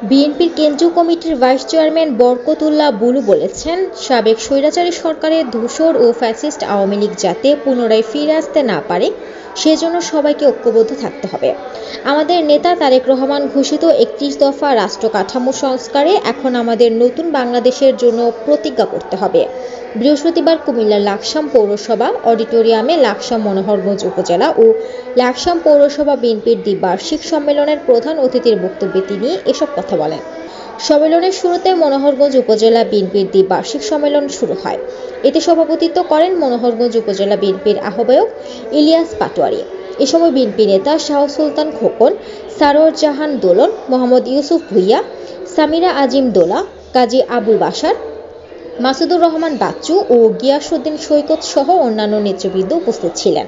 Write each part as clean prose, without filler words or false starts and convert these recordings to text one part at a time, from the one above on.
বিএনপির কেন্দ্রীয় কমিটির ভাইস চেয়ারম্যান বরকতুল্লাহ বুলু বলেছেন, সাবেক স্বৈরাচারী সরকারের ধূসর ও ফ্যাসিস্ট আওয়ামী লীগ যাতে পুনরায় ফিরে আসতে না পারে সেজন্য সবাইকে ঐক্যবদ্ধ থাকতে হবে। আমাদের নেতা তারেক রহমান ঘোষিত ৩১ দফা রাষ্ট্র কাঠামো সংস্কারে এখন আমাদের নতুন বাংলাদেশের জন্য প্রতিজ্ঞা করতে হবে। বৃহস্পতিবার কুমিল্লার লাকসাম পৌরসভা অডিটোরিয়ামে লাকসাম মনোহরগঞ্জ উপজেলা ও লাকসাম পৌরসভা বিএনপির দ্বিবার্ষিক সম্মেলনের প্রধান অতিথির বক্তব্যে তিনি এসব কথা বলেন। সম্মেলনের শুরুতে মনোহরগঞ্জ উপজেলা বিএনপির দ্বিবার্ষিক সম্মেলন শুরু হয়। এতে সভাপতিত্ব করেন মনোহরগঞ্জ উপজেলা বিএনপির আহ্বায়ক ইলিয়াস পাটোয়ারি। এ সময় বিএনপি নেতা শাহ সুলতান খোকন, সারোয়ার জাহান দোলন, মোহাম্মদ ইউসুফ ভুইয়া, সামিরা আজিম দোলা, কাজী আবুল বাশার, মাসুদুর রহমান বাচ্চু ও গিয়াসউদ্দিন সৈকত সহ অন্যান্য নেতৃবৃন্দ উপস্থিত ছিলেন।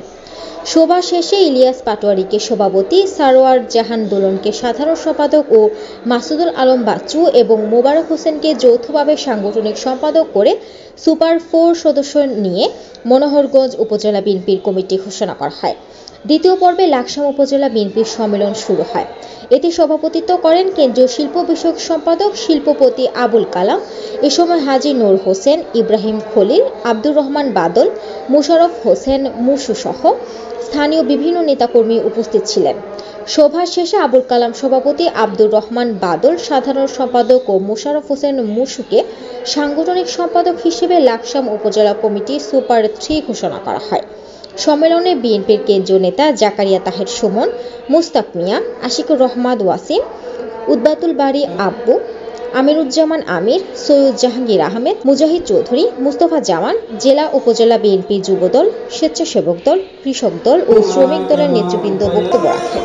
সভা শেষে ইলিয়াস পাটোয়ারিকে সভাপতি, সারোয়ার জাহান দোলনকে সাধারণ সম্পাদক ও মাসুদুল আলম বাচ্চু এবং মোবারক হোসেনকে যৌথভাবে সাংগঠনিক সম্পাদক করে সুপার 4 সদস্য নিয়ে মনোহরগঞ্জ উপজেলা বিএনপির কমিটি ঘোষণা করা হয়। দ্বিতীয় পর্বে লাকসাম উপজেলা বিএনপির সম্মেলন শুরু হয়। এতে সভাপতিত্ব করেন কেন্দ্রীয় শিল্প বিষয়ক সম্পাদক শিল্পপতি আবুল কালাম। এ সময় হাজী নূর হোসেন, ইব্রাহিম খলিল, আব্দুর রহমান বাদল, মুশারফ হোসেন মুসু সহ স্থানীয় বিভিন্ন নেতাকর্মী উপস্থিত ছিলেন। সভা শেষে আবুল কালাম সভাপতি, আব্দুর রহমান বাদল সাধারণ সম্পাদক ও মুশারফ হোসেন মুসুকে সাংগঠনিক সম্পাদক হিসেবে লাকসাম উপজেলা কমিটি সুপার 3 ঘোষণা করা হয়। সম্মেলনে বিএনপির কেন্দ্রীয় নেতা জাকারিয়া তাহের সুমন, মুস্তাক মিয়া, আশিকুর রহমান ওয়াসিম, উদ্বাতুল বাড়ি আব্বু, আমিরুজ্জামান আমির, সৈয়দ জাহাঙ্গীর আহমেদ, মুজাহিদ চৌধুরী, মুস্তফা জামান, জেলা উপজেলা বিএনপি যুবদল, স্বেচ্ছাসেবক দল, কৃষক দল ও শ্রমিক দলের নেতৃবৃন্দ বক্তব্য রাখেন।